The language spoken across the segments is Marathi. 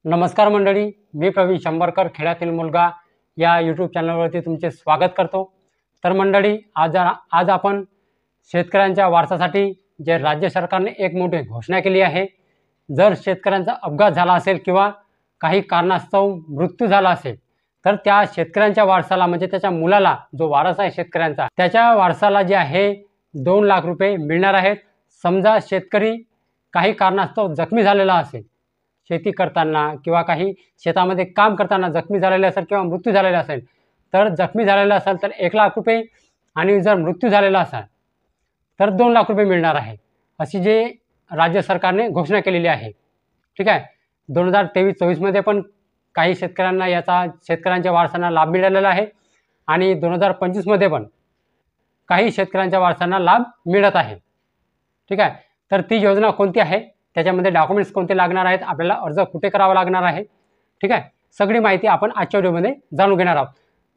नमस्कार मंडळी, मी प्रवीण शंभरकर खेड्यातील मुलगा या यूट्यूब चॅनलवरती तुमचे स्वागत करतो। तर मंडळी, आज आपण शेतकऱ्यांच्या वारसासाठी जे राज्य सरकारने एक मोठी घोषणा केली आहे। जर शेतकऱ्यांचा अपघात झाला असेल किंवा काही कारणास्तव मृत्यू झाला असेल तर त्या शेतकऱ्यांच्या वारसाला म्हणजे त्याच्या मुलाला, जो वारस आहे शेतकऱ्यांचा, त्याच्या वारसाला जे आहे 2 लाख रुपये मिळणार आहेत। समजा शेतकरी काही कारणास्तव जखमी झालेला असेल, शेती करताना किंवा काही शेतामध्ये काम करताना जखमी झालेला असेल किंवा मृत्यू झालेला असेल, तर जखमी झालेला असेल तर 1 लाख रुपये आणि जर मृत्यू झालेला असेल तर 2 लाख रुपये मिळणार आहे, अशी जे राज्य सरकारने घोषणा केलेली आहे। ठीक आहे। 2023-24 मध्ये पण काही शेतकऱ्यांना शेतकऱ्यांच्या वारसांना लाभ मिळालेला आहे आणि 2025 मध्ये पण काही शेतकऱ्यांच्या वारसांना लाभ मिळत आहे। ठीक आहे। तर ती योजना कोणती आहे, त्याच्यामध्ये डॉक्युमेंट्स कोणते लागणार आहेत, आपल्याला अर्ज कुठे करावा लागणार आहे, ठीक आहे, सगळी माहिती आपण आजच्या व्हिडिओमध्ये जाणून घेणार आहोत।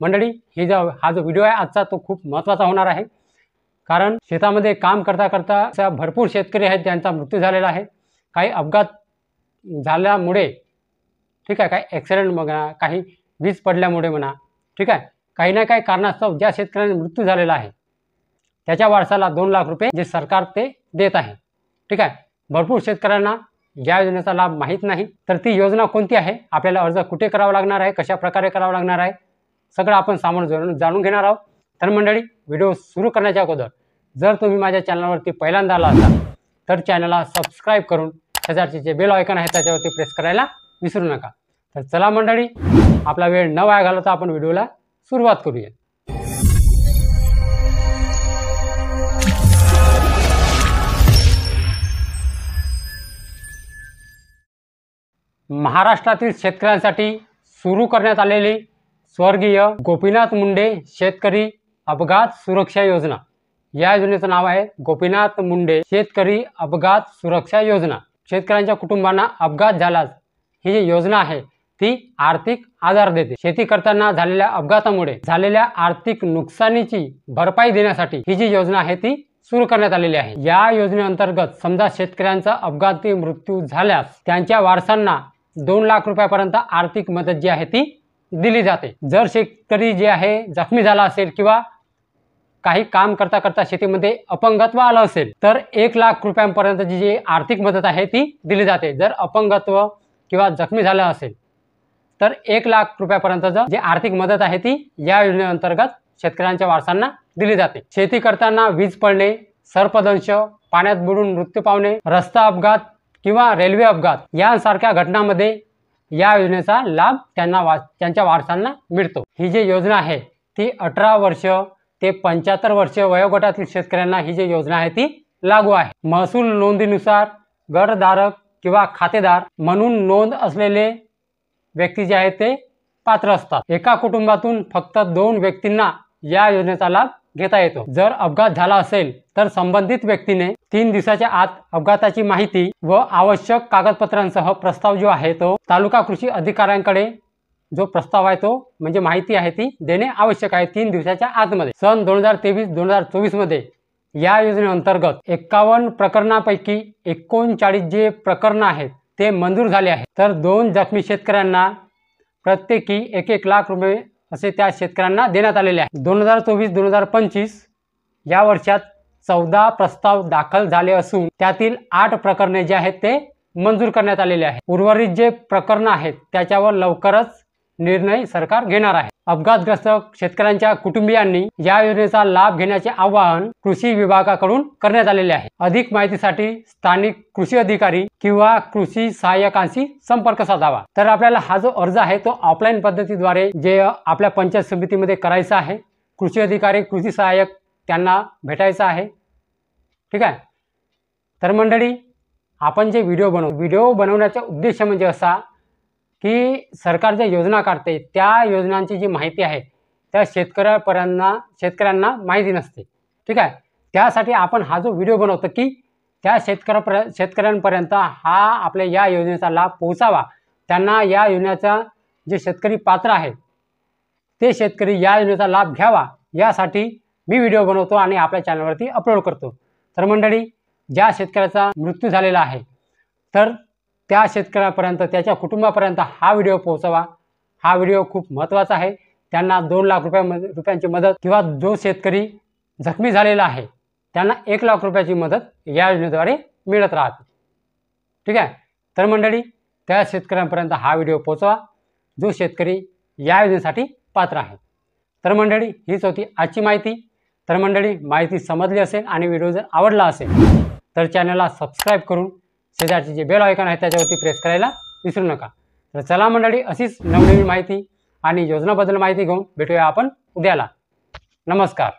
मंडळी, हा जो व्हिडिओ आहे आजचा तो खूप महत्त्वाचा होणार आहे, कारण शेतामध्ये काम करता करता अशा भरपूर शेतकरी आहेत ज्यांचा मृत्यू झालेला आहे। काही अपघात झाल्यामुळे, ठीक आहे, काही ॲक्सिडेंट म्हणा, काही वीज पडल्यामुळे म्हणा, ठीक आहे, काही ना काही कारणास्तव ज्या शेतकऱ्यांचा मृत्यू झालेला आहे त्याच्या वारसाला 2 लाख रुपये जे सरकार ते देत आहे। ठीक आहे। भरपूर शेतकऱ्यांना या योजनेचा लाभ माहीत नाही, तर ती योजना कोणती आहे, आपल्याला अर्ज कुठे करावा लागणार आहे, कशा प्रकारे करावा लागणार आहे, सगळं आपण सामान्य जाणून घेणार आहोत। तर मंडळी, व्हिडिओ सुरू करण्याच्या अगोदर जर तुम्ही माझ्या चॅनलवरती पहिल्यांदा आला असाल तर चॅनलला सबस्क्राईब करून शेजारचे जे बेल आयकॉन आहे त्याच्यावरती प्रेस करायला विसरू नका। तर चला मंडळी, आपला वेळ न वाया घालवता आपण व्हिडिओला सुरुवात करूया। महाराष्ट्रातील शेतकऱ्यांसाठी सुरू करण्यात आलेली स्वर्गीय गोपीनाथ मुंडे शेतकरी अपघात सुरक्षा योजना, या योजनेचं नाव आहे गोपीनाथ मुंडे शेतकरी अपघात सुरक्षा योजना। शेतकऱ्यांच्या कुटुंबांना अपघात झाल्यास ही जी योजना आहे ती आर्थिक आधार देते। शेती करताना झालेल्या अपघातामुळे झालेल्या आर्थिक नुकसानीची भरपाई देण्यासाठी ही जी योजना आहे ती सुरू करण्यात आलेली आहे। या योजनेअंतर्गत समजा शेतकऱ्यांचा अपघाती मृत्यू झाल्यास त्यांच्या वारसांना 2 लाख रुपयापर्यंत आर्थिक मदत जी आहे ती दिली जाते। जर शेतकरी जे आहे जखमी झाला असेल किंवा काही काम करता करता शेतीमध्ये अपंगत्व आलं असेल तर 1 लाख रुपयांपर्यंतची जी आर्थिक मदत आहे ती दिली जाते। जर अपंगत्व किंवा जखमी झालं असेल तर 1 लाख रुपयापर्यंतचं जी आर्थिक मदत आहे ती या योजनेअंतर्गत शेतकऱ्यांच्या वारसांना दिली जाते। शेती करताना वीज पडणे, सर्पदंश, पाण्यात बुडून मृत्यू पावणे, रस्ता अपघात किंवा रेल्वे अपघात यांसारख्या घटनांमध्ये या योजनेचा लाभ त्यांच्या वारसांना मिळतो। ही जी योजना आहे ती 18 वर्ष ते 75 वर्ष वयोगटातील शेतकऱ्यांना ही जी योजना आहे ती लागू आहे। महसूल नोंदीनुसार घरधारक किंवा खातेदार म्हणून नोंद असलेले व्यक्ती जे आहेत ते पात्र असतात। एका कुटुंबातून फक्त 2 व्यक्तींना या योजनेचा लाभ घेता येतो। जर अपघात झाला असेल तर संबंधित व्यक्तीने 3 दिवसाच्या आत अपघाताची माहिती व आवश्यक कागदपत्रांसह प्रस्ताव जो आहे तो तालुका कृषी अधिकाऱ्यांकडे, जो प्रस्ताव आहे तो म्हणजे माहिती आहे ती देणे आवश्यक आहे 3 दिवसाच्या आतमध्ये। सन 2023-2024 मध्ये या योजनेअंतर्गत 51 प्रकरणांपैकी 39 जे प्रकरण आहेत ते मंजूर झाले आहेत। तर 2 जखमी शेतकऱ्यांना प्रत्येकी 1 लाख रुपये असे त्या शेतकऱ्यांना देण्यात आलेले आहे। 2024-2025 या वर्षात 14 प्रस्ताव दाखल झाले असून त्यातील 8 प्रकरणे जे आहेत ते मंजूर करण्यात आलेले आहे। उर्वरित जे प्रकरण आहेत त्याच्यावर लवकरच निर्णय सरकार घेणार आहे। अपघातग्रस्त शेतकऱ्यांच्या कुटुंबियांनी या योजनेचा लाभ घेण्याचे आवाहन कृषी विभागाकडून करण्यात आलेले आहे। अधिक माहितीसाठी स्थानिक कृषी अधिकारी किंवा कृषी सहाय्यकांशी संपर्क साधावा। तर आपल्याला हा जो अर्ज आहे तो ऑफलाईन पद्धतीद्वारे जे आपल्या पंचायत समितीमध्ये करायचा आहे, कृषी अधिकारी, कृषी सहाय्यक त्यांना भेटायचं आहे। ठीक आहे। तर मंडळी, आपण जे व्हिडिओ बनवण्याचा उद्देश म्हणजे असा की सरकार ज्या योजना काढते त्या योजनांची जी माहिती आहे त्या शेतकऱ्यांना माहिती नसते। ठीक आहे। त्यासाठी आपण हा जो व्हिडिओ बनवतो की त्या शेतकऱ्यांपर्यंत हा आपल्या या योजनेचा लाभ पोहोचावा, त्यांना या योजनेचा जे शेतकरी पात्र आहेत ते शेतकरी या योजनेचा लाभ घ्यावा, यासाठी मी व्हिडिओ बनवतो आणि आपल्या चॅनलवरती अपलोड करतो। तर मंडळी, ज्या शेतकऱ्याचा मृत्यू झालेला आहे तर त्या शेतकऱ्यापर्यंत, त्याच्या कुटुंबापर्यंत हा व्हिडिओ पोहोचवा। हा व्हिडिओ खूप महत्त्वाचा आहे। त्यांना 2 लाख रुपयांची मदत, किंवा जो शेतकरी जखमी झालेला आहे त्यांना 1 लाख रुपयाची मदत या योजनेद्वारे मिळत राहते। ठीक आहे। तर मंडळी, त्या शेतकऱ्यांपर्यंत हा व्हिडिओ पोहोचवा जो शेतकरी या योजनेसाठी पात्र आहे। तर मंडळी, हीच होती आजची माहिती। तर मंडळी, माहिती समजली असेल आणि व्हिडिओ जर आवडला असेल तर चॅनलला सबस्क्राईब करून शेजारची जे बेल आयकॉन आहे त्याच्यावरती प्रेस करायला विसरू नका। तर चला मंडळी, अशीच नवनवीन माहिती आणि योजनाबद्दल माहिती घेऊन भेटूया आपण उद्याला। नमस्कार।